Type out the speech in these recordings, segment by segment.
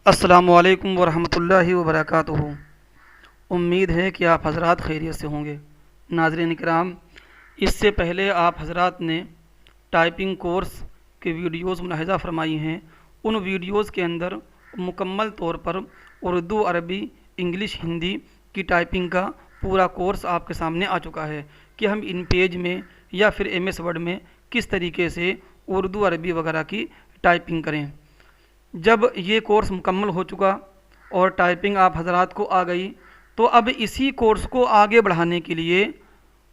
अस्सलामुअलैकुम वरहमतुल्लाहि वबरकातुहू। उम्मीद है कि आप हज़रात खैरियत से होंगे। नाज़रीन किराम, इससे पहले आप हज़रात ने टाइपिंग कोर्स के वीडियोज़ मुलाहिज़ा फ़रमाई हैं। उन वीडियोज़ के अंदर मुकम्मल तौर पर उर्दू, अरबी, इंग्लिश, हिंदी की टाइपिंग का पूरा कोर्स आपके सामने आ चुका है कि हम इन पेज में या फिर MS वर्ड में किस तरीके से उर्दू, अरबी वगैरह की टाइपिंग करें। जब ये कोर्स मुकम्मल हो चुका और टाइपिंग आप हज़रात को आ गई, तो अब इसी कोर्स को आगे बढ़ाने के लिए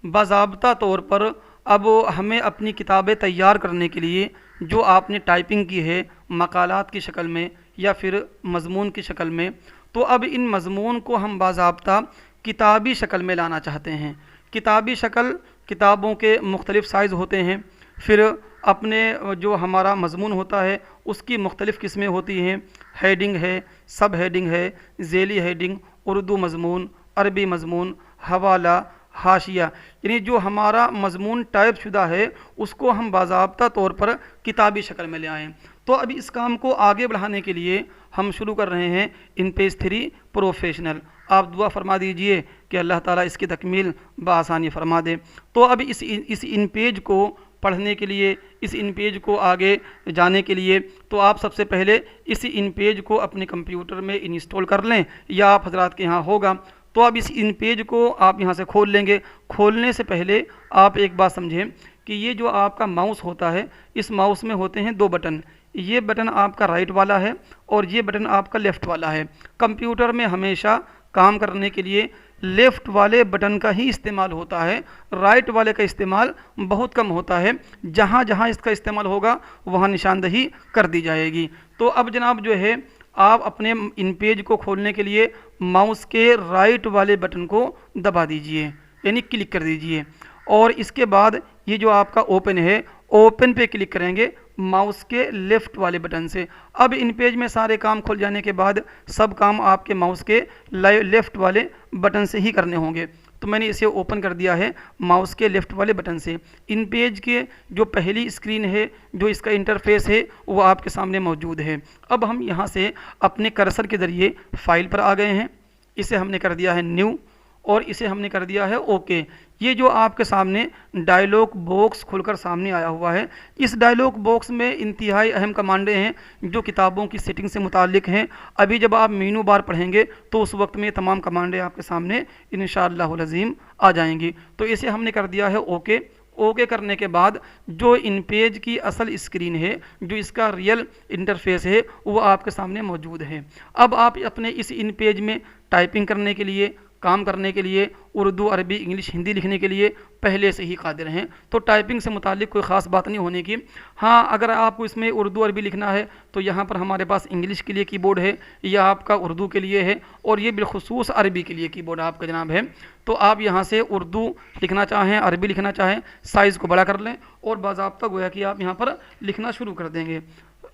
बाज़ाब्ता तौर पर अब हमें अपनी किताबें तैयार करने के लिए जो आपने टाइपिंग की है मकालात की शक्ल में या फिर मज़मून की शक्ल में, तो अब इन मज़मून को हम बाज़ाब्ता किताबी शक्ल में लाना चाहते हैं। किताबी शक्ल, किताबों के मुख्तलिफ़ साइज़ होते हैं, फिर अपने जो हमारा मज़मून होता है उसकी मुख्तलिफ़ किस्में होती हैं। हेडिंग है, सब हेडिंग है, ज़ेली हेडिंग, उर्दू मज़मून, अरबी मज़मून, हवाला, हाशिया, यानी जो हमारा मज़मून टाइप शुदा है उसको हम बाज़ाब्ता तौर पर किताबी शक्ल में ले आएँ। तो अभी इस काम को आगे बढ़ाने के लिए हम शुरू कर रहे हैं इन पेज 3 प्रोफेशनल। आप दुआ फरमा दीजिए कि अल्लाह ताला इसकी तकमील बआसानी फरमा दे। तो अब इस इन पेज को पढ़ने के लिए, इस इन पेज को आगे जाने के लिए, तो आप सबसे पहले इस इन पेज को अपने कंप्यूटर में इंस्टॉल कर लें या आप हज़रात के यहाँ होगा। तो अब इस इन पेज को आप यहाँ से खोल लेंगे। खोलने से पहले आप एक बात समझें कि ये जो आपका माउस होता है, इस माउस में होते हैं 2 बटन। ये बटन आपका राइट वाला है और ये बटन आपका लेफ़्ट वाला है। कंप्यूटर में हमेशा काम करने के लिए लेफ़्ट वाले बटन का ही इस्तेमाल होता है, राइट वाले का इस्तेमाल बहुत कम होता है। जहाँ जहाँ इसका इस्तेमाल होगा वहाँ निशानदही कर दी जाएगी। तो अब जनाब जो है, आप अपने इन पेज को खोलने के लिए माउस के राइट वाले बटन को दबा दीजिए, यानी क्लिक कर दीजिए, और इसके बाद ये जो आपका ओपन है, ओपन पे क्लिक करेंगे माउस के लेफ़्ट वाले बटन से। अब इन पेज में सारे काम खुल जाने के बाद सब काम आपके माउस के लेफ़्ट वाले बटन से ही करने होंगे। तो मैंने इसे ओपन कर दिया है माउस के लेफ़्ट वाले बटन से। इन पेज के जो पहली स्क्रीन है, जो इसका इंटरफेस है, वो आपके सामने मौजूद है। अब हम यहाँ से अपने कर्सर के ज़रिए फ़ाइल पर आ गए हैं। इसे हमने कर दिया है न्यू और इसे हमने कर दिया है ओके। ये जो आपके सामने डायलॉग बॉक्स खुलकर सामने आया हुआ है, इस डायलॉग बॉक्स में इंतहाई अहम कमांडें हैं जो किताबों की सेटिंग से मुताल्लिक हैं। अभी जब आप मेनू बार पढ़ेंगे तो उस वक्त में तमाम कमांडें आपके सामने इंशाअल्लाहुल अज़ीम आ जाएंगी। तो इसे हमने कर दिया है ओके। ओके करने के बाद जो इन पेज की असल स्क्रीन है, जो इसका रियल इंटरफेस है, वो आपके सामने मौजूद है। अब आप अपने इस इन पेज में टाइपिंग करने के लिए, काम करने के लिए, उर्दू, अरबी, इंग्लिश, हिंदी लिखने के लिए पहले से ही कादिर हैं। तो टाइपिंग से मुतालिक कोई ख़ास बात नहीं होने की। हाँ, अगर आपको इसमें उर्दू, अरबी लिखना है तो यहाँ पर हमारे पास इंग्लिश के लिए कीबोर्ड है, यह आपका उर्दू के लिए है, और ये बिलखुसूस अरबी के लिए कीबोर्ड आपका जनाब है। तो आप यहाँ से उर्दू लिखना चाहें, अरबी लिखना चाहें, साइज़ को बड़ा कर लें और बाज़ाब्ता गोया कि आप यहाँ पर लिखना शुरू कर देंगे।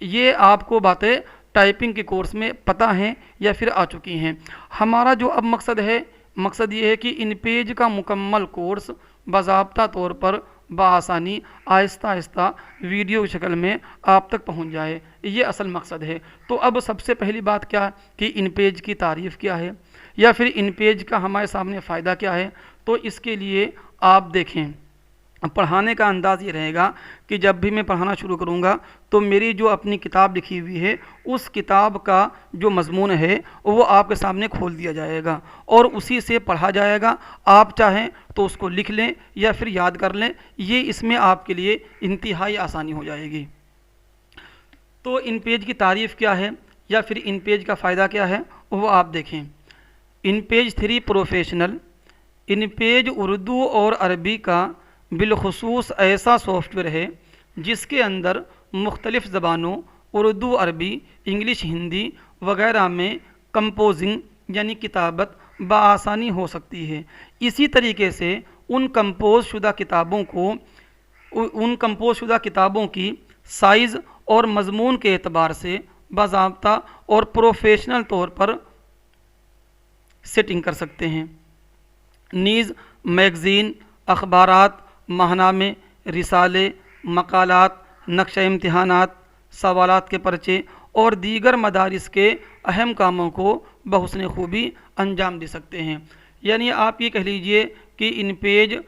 ये आपको बातें टाइपिंग के कोर्स में पता हैं या फिर आ चुकी हैं। हमारा जो अब मकसद ये है कि इन पेज का मुकम्मल कोर्स बाज़ाब्ता तौर पर बआसानी आहिस्ता आहिस्ता वीडियो की शक्ल में आप तक पहुंच जाए, ये असल मकसद है। तो अब सबसे पहली बात क्या है कि इन पेज की तारीफ़ क्या है या फिर इन पेज का हमारे सामने फ़ायदा क्या है। तो इसके लिए आप देखें, पढ़ाने का अंदाज़ ये रहेगा कि जब भी मैं पढ़ाना शुरू करूँगा तो मेरी जो अपनी किताब लिखी हुई है उस किताब का जो मज़मून है वो आपके सामने खोल दिया जाएगा और उसी से पढ़ा जाएगा। आप चाहें तो उसको लिख लें या फिर याद कर लें, ये इसमें आपके लिए इंतहाई आसानी हो जाएगी। तो इन पेज की तारीफ़ क्या है या फिर इन पेज का फ़ायदा क्या है वो आप देखें। इन पेज 3 प्रोफेशनल, इन पेज उर्दू और अरबी का बिलखुसूस ऐसा सॉफ्टवेयर है जिसके अंदर मुख्तलिफ़ ज़बानों उर्दू, अरबी, इंग्लिश, हिंदी वगैरह में कंपोजिंग यानी किताबत बआसानी हो सकती है। इसी तरीके से उन कंपोज शुदा किताबों की साइज़ और मज़मून के एतबार से बाज़ाब्ता और प्रोफेशनल तौर पर सेटिंग कर सकते हैं। नीज़ मैगज़ीन, अखबारात, माहनामे, रिसाले, मकालात, नक्शा इम्तिहानात, सवालात के पर्चे और दीगर मदारिस के अहम कामों को बहुस्न खूबी अंजाम दे सकते हैं। यानी आप ये कह लीजिए कि इन पेज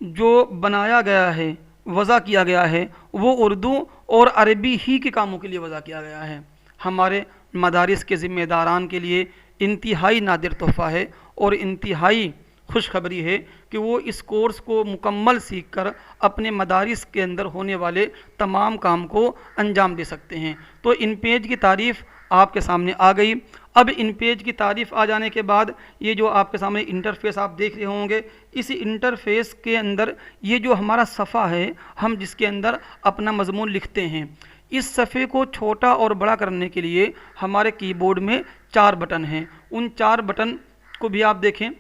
जो बनाया गया है, वज़ा किया गया है, वो उर्दू और अरबी ही के कामों के लिए वज़ा किया गया है। हमारे मदारिस के ज़िम्मेदारान के लिए इंतहाई नादिर तोहफ़ा है और इंतहाई खुशखबरी है कि वो इस कोर्स को मुकम्मल सीख कर अपने मदारिस के अंदर होने वाले तमाम काम को अंजाम दे सकते हैं। तो इन पेज की तारीफ़ आपके सामने आ गई। अब इन पेज की तारीफ़ आ जाने के बाद ये जो आपके सामने इंटरफेस आप देख रहे होंगे, इस इंटरफेस के अंदर ये जो हमारा सफ़ा है, हम जिसके अंदर अपना मज़मून लिखते हैं, इस सफ़े को छोटा और बड़ा करने के लिए हमारे कीबोर्ड में 4 बटन हैं। उन 4 बटन को भी आप देखें।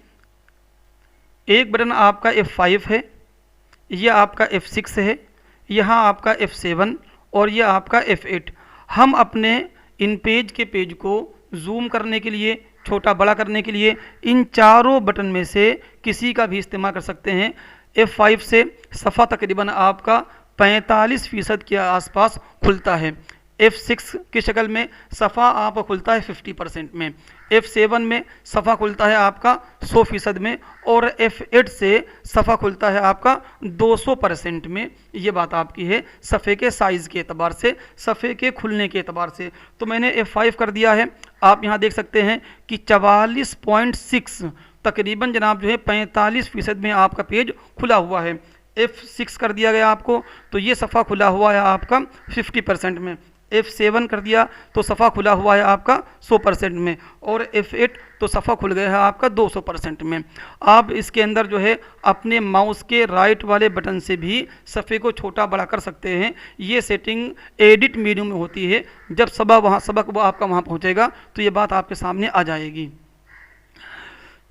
एक बटन आपका F5 है, यह आपका F6 है, यहाँ आपका F7 और यह आपका F8। हम अपने इन पेज के पेज को जूम करने के लिए, छोटा बड़ा करने के लिए इन चारों बटन में से किसी का भी इस्तेमाल कर सकते हैं। F5 से सफ़ा तकरीबन आपका 45% के आसपास खुलता है। F6 की शक्ल में सफ़ा आपका खुलता है 50% में। F7 में सफ़ा खुलता है आपका 100% में और F8 से सफ़ा खुलता है आपका 200% में। ये बात आपकी है सफ़े के साइज़ के एतबार से, सफ़े के खुलने के एतबार से। तो मैंने F5 कर दिया है। आप यहाँ देख सकते हैं कि 44.6 तकरीबन जनाब जो है 45% में आपका पेज खुला हुआ है। F6 कर दिया गया आपको तो ये सफ़ा खुला हुआ है आपका 50% में। F7 कर दिया तो सफ़ा खुला हुआ है आपका 100% में और F8 तो सफ़ा खुल गया है आपका 200% में। आप इसके अंदर जो है अपने माउस के राइट वाले बटन से भी सफ़े को छोटा बड़ा कर सकते हैं। ये सेटिंग एडिट मेन्यू में होती है। जब सबक वो आपका वहाँ पहुँचेगा तो ये बात आपके सामने आ जाएगी।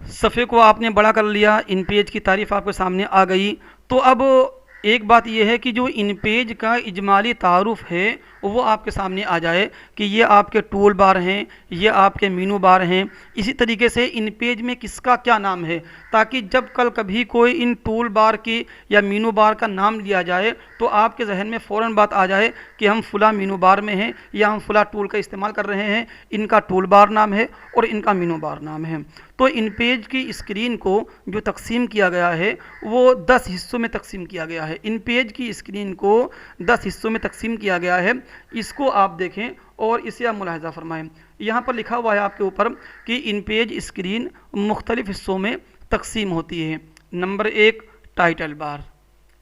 सफ़े को आपने बड़ा कर लिया, इन पेज की तारीफ़ आपके सामने आ गई। तो अब एक बात यह है कि जो इन पेज का इजमाली तारुफ है वो आपके सामने आ जाए कि ये आपके टूल बार हैं, ये आपके मीनू बार हैं। इसी तरीके से इन पेज में किसका क्या नाम है, ताकि जब कल कभी कोई इन टूल बार की या मीनू बार का नाम लिया जाए तो आपके जहन में फ़ौरन बात आ जाए कि हम फ़ुला मीनू बार में हैं या हम फ़ुला टूल का इस्तेमाल कर रहे हैं, इनका टूल बार नाम है और इनका मीनू बार नाम है। तो इन पेज की स्क्रीन को जो तकसीम किया गया है वो 10 हिस्सों में तकसीम किया गया है। इन पेज की स्क्रीन को 10 हिस्सों में तकसीम किया गया है। इसको आप देखें और इसे आप मुलाहिज़ा फरमाएं। यहाँ पर लिखा हुआ है आपके ऊपर कि इन पेज स्क्रीन मुख्तलिफ़ हिस्सों में तकसीम होती है। Number 1 title bar,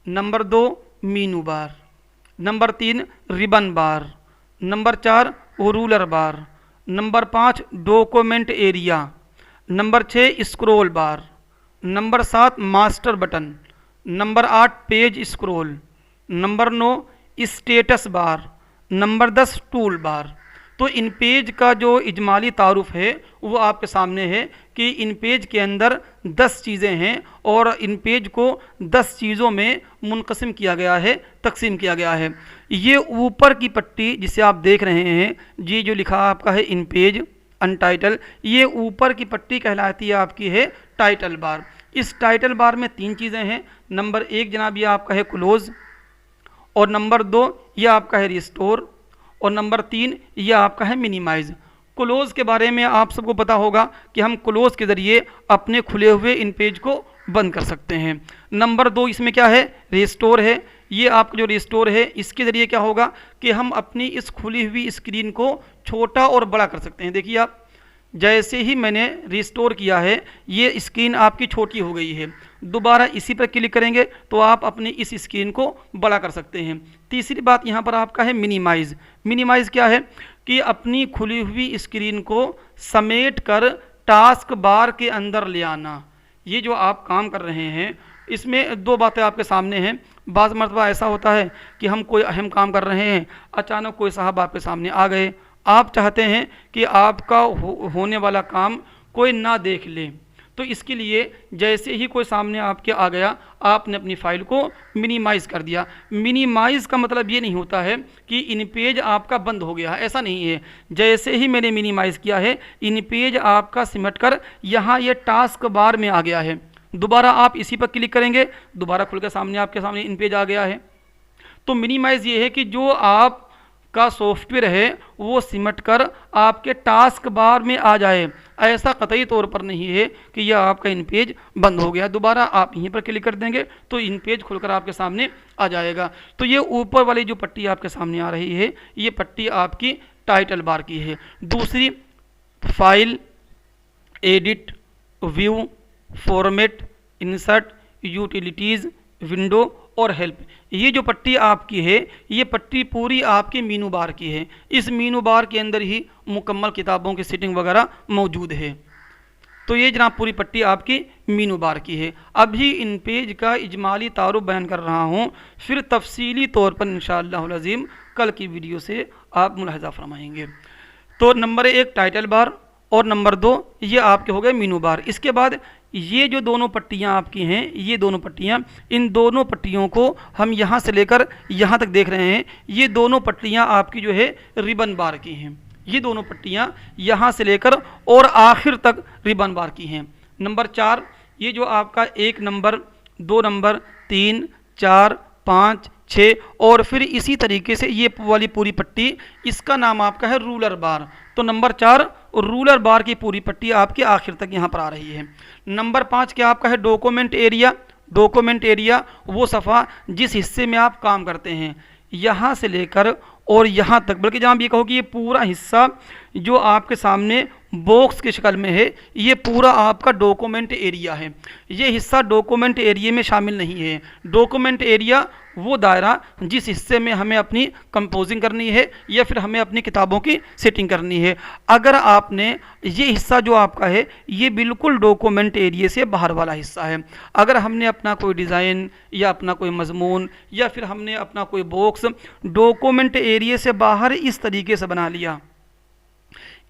number 2 menu bar, number 3 ribbon bar, number 4 ruler bar, number 5 document area, number 6 scroll bar, number 7 master button, number 8 page scroll, number 9 status bar, number 10 tool bar. तो इन page का जो इजमाली तारुफ है वो आपके सामने है कि इन पेज के अंदर 10 चीज़ें हैं और इन पेज को 10 चीज़ों में मुनक़सिम किया गया है, तकसीम किया गया है। ये ऊपर की पट्टी जिसे आप देख रहे हैं, जी जो लिखा आपका है इन पेज अनटाइटल, ये ऊपर की पट्टी कहलाती है आपकी है टाइटल बार। इस टाइटल बार में 3 चीज़ें हैं। नंबर 1 जनाब ये आपका है क्लोज़, और नंबर 2 यह आपका है रिस्टोर, और नंबर 3 यह आपका है मिनिमाइज़। क्लोज़ के बारे में आप सबको पता होगा कि हम क्लोज़ के ज़रिए अपने खुले हुए इन पेज को बंद कर सकते हैं। नंबर 2 इसमें क्या है, रिस्टोर है। ये आपका जो रिस्टोर है इसके ज़रिए क्या होगा कि हम अपनी इस खुली हुई स्क्रीन को छोटा और बड़ा कर सकते हैं। देखिए आप, जैसे ही मैंने रिस्टोर किया है ये स्क्रीन आपकी छोटी हो गई है। दोबारा इसी पर क्लिक करेंगे तो आप अपनी इस स्क्रीन को बड़ा कर सकते हैं। तीसरी बात यहाँ पर आपका है मिनिमाइज़। मिनिमाइज़ क्या है कि अपनी खुली हुई स्क्रीन को समेट कर टास्क बार के अंदर ले आना। ये जो आप काम कर रहे हैं इसमें 2 बातें आपके सामने हैं। बाज़ मरतबा ऐसा होता है कि हम कोई अहम काम कर रहे हैं, अचानक कोई साहब आपके सामने आ गए, आप चाहते हैं कि आपका होने वाला काम कोई ना देख ले। तो इसके लिए जैसे ही कोई सामने आपके आ गया आपने अपनी फ़ाइल को मिनिमाइज़ कर दिया। मिनिमाइज़ का मतलब ये नहीं होता है कि इन पेज आपका बंद हो गया है, ऐसा नहीं है। जैसे ही मैंने मिनिमाइज़ किया है इन पेज आपका सिमट कर यहाँ ये टास्क बार में आ गया है। दोबारा आप इसी पर क्लिक करेंगे, दोबारा खुल के सामने आपके सामने इन पेज आ गया है। तो मिनिमाइज़ ये है कि जो आप का सॉफ्टवेयर है वो सिमट कर आपके टास्क बार में आ जाए। ऐसा कतई तौर पर नहीं है कि यह आपका इन पेज बंद हो गया, दोबारा आप यहीं पर क्लिक कर देंगे तो इन पेज खुलकर आपके सामने आ जाएगा। तो ये ऊपर वाली जो पट्टी आपके सामने आ रही है ये पट्टी आपकी टाइटल बार की है। दूसरी file, edit, view, format, insert, utilities, window और हेल्प, ये जो पट्टी आपकी है ये पट्टी पूरी आपकी मीनू बार की है। इस मीनू बार के अंदर ही मुकम्मल किताबों की सेटिंग वगैरह मौजूद है। तो ये जनाब पूरी पट्टी आपकी मीनू बार की है। अभी इन पेज का इजमाली तारुफ बयान कर रहा हूँ, फिर तफसीली तौर पर इंशाअल्लाह अज़ीम कल की वीडियो से आप मुलाहिज़ा फरमाएंगे। तो नंबर 1 टाइटल बार और नंबर 2 ये आपके हो गए मीनू बार। इसके बाद ये जो दोनों पट्टियाँ आपकी हैं, ये दोनों पट्टियाँ, इन दोनों पट्टियों को हम यहाँ से लेकर यहाँ तक देख रहे हैं, ये दोनों पट्टियाँ आपकी जो है रिबन बार की हैं। ये दोनों पट्टियाँ यहाँ से लेकर और आखिर तक रिबन बार की हैं। नंबर 4 ये जो आपका 1 नंबर, 2 नंबर, 3, 4, 5, 6 और फिर इसी तरीके से ये वाली पूरी पट्टी, इसका नाम आपका है रूलर बार। तो नंबर 4 रूलर बार की पूरी पट्टी आपके आखिर तक यहाँ पर आ रही है। नंबर 5 क्या आपका है डॉक्यूमेंट एरिया। डॉक्यूमेंट एरिया वो सफ़ा जिस हिस्से में आप काम करते हैं, यहाँ से लेकर और यहाँ तक, बल्कि जहाँ ये कहो कि ये पूरा हिस्सा जो आपके सामने बॉक्स की शक्ल में है ये पूरा आपका डॉक्यूमेंट एरिया है। ये हिस्सा डॉक्यूमेंट एरिया में शामिल नहीं है। डॉक्यूमेंट एरिया वो दायरा जिस हिस्से में हमें अपनी कंपोजिंग करनी है या फिर हमें अपनी किताबों की सेटिंग करनी है। अगर आपने ये हिस्सा जो आपका है ये बिल्कुल डॉक्यूमेंट एरिया से बाहर वाला हिस्सा है, अगर हमने अपना कोई डिज़ाइन या अपना कोई मजमून या फिर हमने अपना कोई बॉक्स डॉक्यूमेंट एरिया से बाहर इस तरीके से बना लिया,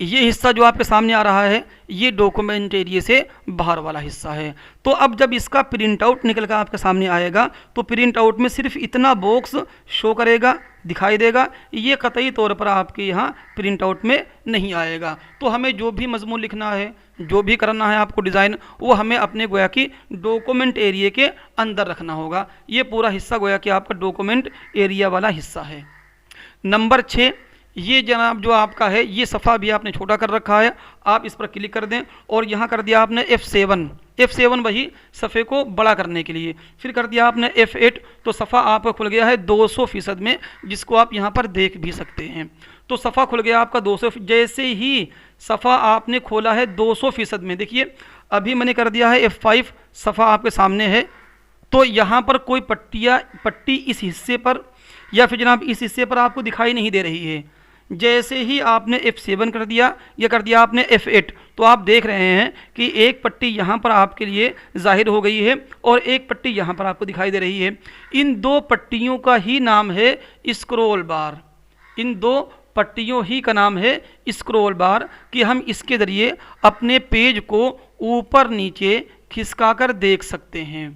ये हिस्सा जो आपके सामने आ रहा है ये डॉक्यूमेंट एरिया से बाहर वाला हिस्सा है। तो अब जब इसका प्रिंट आउट निकल कर आपके सामने आएगा तो प्रिंट आउट में सिर्फ इतना बॉक्स शो करेगा, दिखाई देगा, ये कतई तौर पर आपके यहाँ प्रिंट आउट में नहीं आएगा। तो हमें जो भी मजमून लिखना है, जो भी करना है आपको डिज़ाइन, वो हमें अपने गोया की डॉक्यूमेंट एरिया के अंदर रखना होगा। ये पूरा हिस्सा गोया कि आपका डॉक्यूमेंट एरिया वाला हिस्सा है। नंबर 6 ये जनाब जो आपका है ये सफ़ा भी आपने छोटा कर रखा है, आप इस पर क्लिक कर दें और यहाँ कर दिया आपने F7 वही सफ़े को बड़ा करने के लिए, फिर कर दिया आपने F8 तो सफ़ा आपका खुल गया है 200% में, जिसको आप यहाँ पर देख भी सकते हैं। तो सफ़ा खुल गया आपका 200। जैसे ही सफ़ा आपने खोला है 200% में, देखिए अभी मैंने कर दिया है F5, सफ़ा आपके सामने है। तो यहाँ पर कोई पट्टी इस हिस्से पर या फिर जनाब इस हिस्से पर आपको दिखाई नहीं दे रही है। जैसे ही आपने F7 कर दिया या कर दिया आपने F8 तो आप देख रहे हैं कि एक पट्टी यहाँ पर आपके लिए जाहिर हो गई है और एक पट्टी यहाँ पर आपको दिखाई दे रही है। इन दो पट्टियों का ही नाम है स्क्रॉल बार। इन दो पट्टियों ही का नाम है स्क्रॉल बार कि हम इसके ज़रिए अपने पेज को ऊपर नीचे खिसकाकर देख सकते हैं।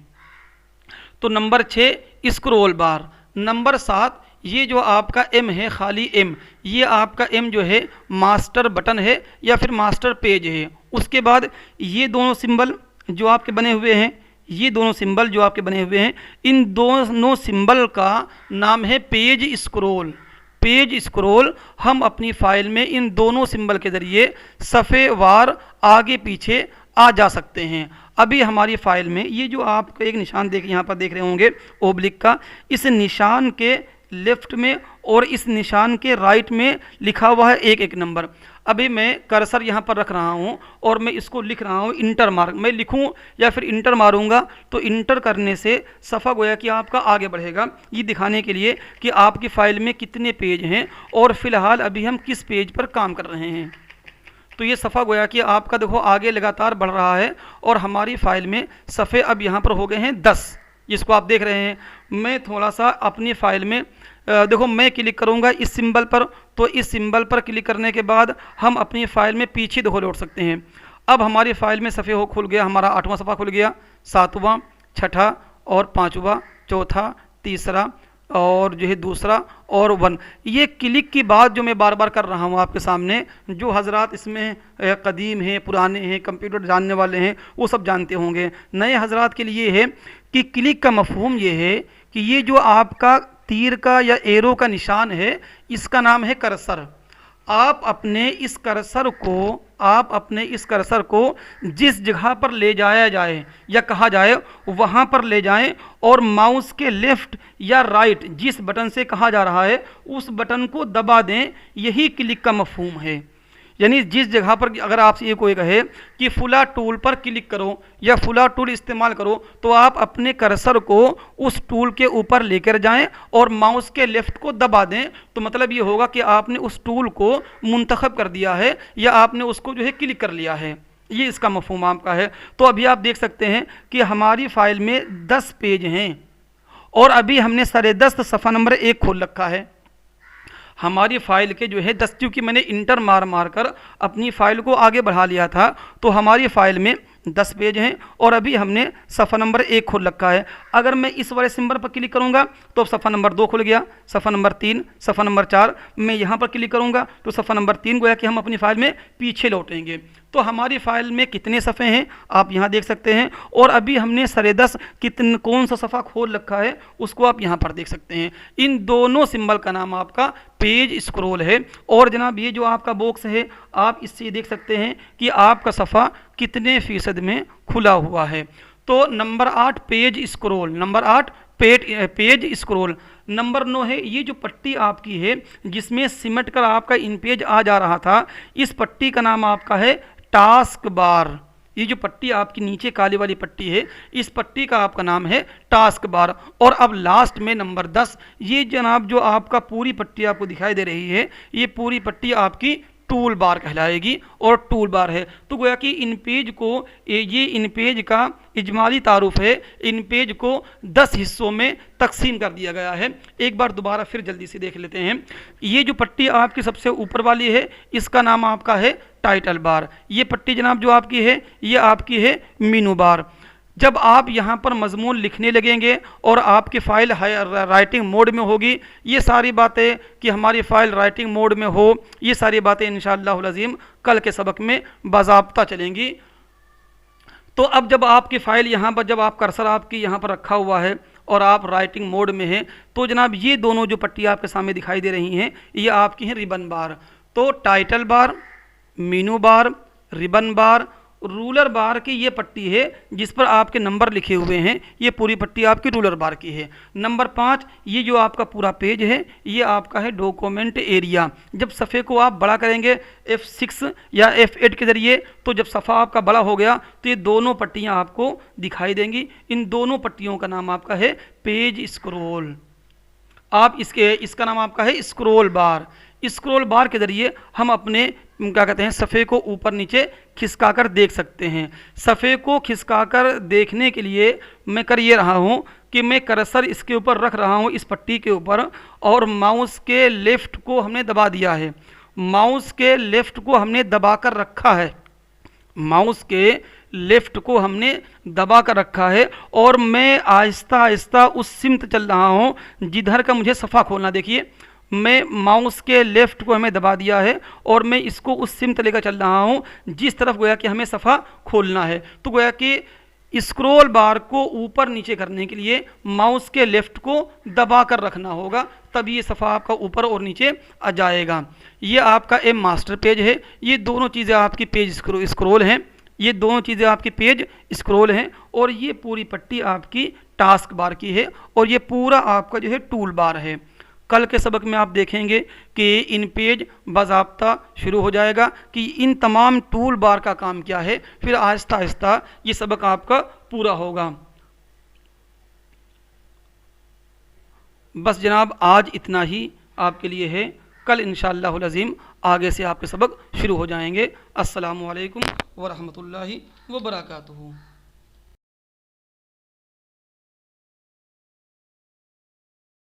तो नंबर 6 स्क्रॉल बार। नंबर 7 ये जो आपका M है, खाली M, ये आपका M जो है मास्टर बटन है या फिर मास्टर पेज है। उसके बाद ये दोनों सिंबल जो आपके बने हुए हैं, ये दोनों सिंबल जो आपके बने हुए हैं, इन दोनों सिंबल का नाम है पेज स्क्रॉल। पेज स्क्रॉल हम अपनी फाइल में इन दोनों सिंबल के ज़रिए सफ़ेवार आगे पीछे आ जा सकते हैं। अभी हमारी फ़ाइल में ये जो आप एक निशान देख यहाँ पर देख रहे होंगे ओब्लिक का, इस निशान के लेफ्ट में और इस निशान के राइट में लिखा हुआ है 1-1 नंबर। अभी मैं कर्सर यहाँ पर रख रहा हूँ और मैं इसको लिख रहा हूँ इंटर मार्क। मैं लिखूँ या फिर इंटर मारूंगा तो इंटर करने से सफ़ा गोया कि आपका आगे बढ़ेगा, ये दिखाने के लिए कि आपकी फ़ाइल में कितने पेज हैं और फ़िलहाल अभी हम किस पेज पर काम कर रहे हैं। तो ये सफ़ा गोया कि आपका देखो आगे लगातार बढ़ रहा है और हमारी फ़ाइल में सफ़े अब यहाँ पर हो गए हैं 10, जिसको आप देख रहे हैं। मैं थोड़ा सा अपनी फ़ाइल में देखो मैं क्लिक करूँगा इस सिंबल पर, तो इस सिंबल पर क्लिक करने के बाद हम अपनी फ़ाइल में पीछे देखो लौट सकते हैं। अब हमारी फ़ाइल में सफ़े हो खुल गया, हमारा 8वां सफ़ा खुल गया, 7वां, 6ठा और 5वां, चौथा, तीसरा और जो है दूसरा और 1। ये क्लिक की बात जो मैं बार बार कर रहा हूँ आपके सामने, जो हजरात इसमें कदीम हैं, पुराने हैं, कंप्यूटर जानने वाले हैं, वो सब जानते होंगे। नए हजरात के लिए है कि क्लिक का मफहूम ये है कि ये जो आपका तीर का या एरो का निशान है, इसका नाम है कर्सर। आप अपने इस कर्सर को जिस जगह पर ले जाया जाए या कहा जाए वहाँ पर ले जाएं और माउस के लेफ्ट या राइट जिस बटन से कहा जा रहा है उस बटन को दबा दें। यही क्लिक का मफहूम है। यानी जिस जगह पर अगर आपसे ये कोई कहे कि फुला टूल पर क्लिक करो या फुला टूल इस्तेमाल करो, तो आप अपने कर्सर को उस टूल के ऊपर लेकर जाएं और माउस के लेफ्ट को दबा दें। तो मतलब ये होगा कि आपने उस टूल को मुंतखब कर दिया है या आपने उसको जो है क्लिक कर लिया है। ये इसका मफहूम आपका है। तो अभी आप देख सकते हैं कि हमारी फाइल में 10 पेज हैं और अभी हमने सारे 10 सफ़ा नंबर 1 खोल रखा है। हमारी फाइल के जो है 10, क्योंकि मैंने इंटर मार कर अपनी फ़ाइल को आगे बढ़ा लिया था, तो हमारी फ़ाइल में 10 पेज हैं और अभी हमने सफ़ा नंबर 1 खोल रखा है। अगर मैं इस वाले सिंबल पर क्लिक करूंगा तो सफ़ा नंबर 2 खुल गया, सफ़ा नंबर 3, सफ़ा नंबर 4। मैं यहाँ पर क्लिक करूंगा तो सफ़ा नंबर 3 गोया कि हम अपनी फ़ाइल में पीछे लौटेंगे। तो हमारी फ़ाइल में कितने सफ़े हैं आप यहाँ देख सकते हैं और अभी हमने सारे 10 कौन सा सफ़ा खोल रखा है उसको आप यहाँ पर देख सकते हैं। इन दोनों सिंबल का नाम आपका पेज स्क्रॉल है। और जनाब ये जो आपका बॉक्स है आप इससे देख सकते हैं कि आपका सफ़ा कितने फ़ीसद में खुला हुआ है। तो number 8 page scroll, number 8 page scroll. Number 9 है ये जो पट्टी आपकी है जिसमें सिमट कर आपका इन पेज आ जा रहा था, इस पट्टी का नाम आपका है टास्क बार। ये जो पट्टी आपकी नीचे काली वाली पट्टी है इस पट्टी का आपका नाम है टास्क बार। और अब लास्ट में नंबर 10, ये जनाब जो आपका पूरी पट्टी आपको दिखाई दे रही है ये पूरी पट्टी आपकी टूल बार कहलाएगी और टूल बार है। तो गोया कि इन पेज को ये इन पेज का इजमाली तारुफ है। इन पेज को 10 हिस्सों में तकसीम कर दिया गया है। एक बार दोबारा फिर जल्दी से देख लेते हैं। ये जो पट्टी आपकी सबसे ऊपर वाली है इसका नाम आपका है टाइटल बार। ये पट्टी जनाब जो आपकी है ये आपकी है मीनू बार। जब आप यहाँ पर मजमून लिखने लगेंगे और आपकी फ़ाइल राइटिंग मोड में होगी, ये सारी बातें कि हमारी फ़ाइल राइटिंग मोड में हो, ये सारी बातें इंशाअल्लाहुल अज़ीम कल के सबक में बाज़ाब्ता चलेंगी। तो अब जब आपकी फ़ाइल यहाँ पर, जब आप कर्सर आपकी यहाँ पर रखा हुआ है और आप राइटिंग मोड में हैं, तो जनाब ये दोनों जो पट्टी आपके सामने दिखाई दे रही हैं ये आपकी हैं रिबन बार। तो टाइटल बार, मीनू बार, रिबन बार, रूलर बार की ये पट्टी है जिस पर आपके नंबर लिखे हुए हैं, ये पूरी पट्टी आपकी रूलर बार की है। नंबर 5 ये जो आपका पूरा पेज है ये आपका है डॉक्यूमेंट एरिया। जब सफ़े को आप बड़ा करेंगे F6 या F8 के ज़रिए, तो जब सफ़ा आपका बड़ा हो गया तो ये दोनों पट्टियाँ आपको दिखाई देंगी। इन दोनों पट्टियों का नाम आपका है पेज स्क्रॉल। आप इसका नाम आपका है स्क्रॉल बार। स्क्रॉल बार के ज़रिए हम अपने क्या कहते हैं सफ़े को ऊपर नीचे खिसकाकर देख सकते हैं। सफ़े को खिसकाकर देखने के लिए मैं कर ये रहा हूँ कि मैं कर्सर इसके ऊपर रख रहा हूँ इस पट्टी के ऊपर और माउस के लेफ़्ट को हमने दबा दिया है। माउस के लेफ़्ट को हमने दबा कर रखा है, माउस के लेफ़्ट को हमने दबा कर रखा है और मैं आहिस्ता आहिस्ता उस सिमत चल रहा हूँ जिधर का मुझे सफ़ा खोलना। देखिए मैं माउस के लेफ़्ट को हमें दबा दिया है और मैं इसको उस सिमत लेकर चल रहा हूँ जिस तरफ गोया कि हमें सफ़ा खोलना है। तो गोया कि स्क्रॉल बार को ऊपर नीचे करने के लिए माउस के लेफ़्ट को दबा कर रखना होगा, तभी ये सफ़ा आपका ऊपर और नीचे आ जाएगा। ये आपका मास्टर पेज है। ये दोनों चीज़ें आपकी पेज स्क्रॉल हैं, ये दोनों चीज़ें आपकी पेज स्क्रॉल हैं और ये पूरी पट्टी आपकी टास्क बार की है और ये पूरा आपका जो है टूल बार है। कल के सबक में आप देखेंगे कि इन पेज बाज़ाब्ता शुरू हो जाएगा कि इन तमाम टूल बार का काम क्या है, फिर आहिस्ता आहिस्ता ये सबक आपका पूरा होगा। बस जनाब आज इतना ही आपके लिए है। कल इंशाअल्लाहुल अज़ीम आगे से आपके सबक शुरू हो जाएंगे। अस्सलामु अलैकुम व रहमतुल्लाहि व बरकातुहू।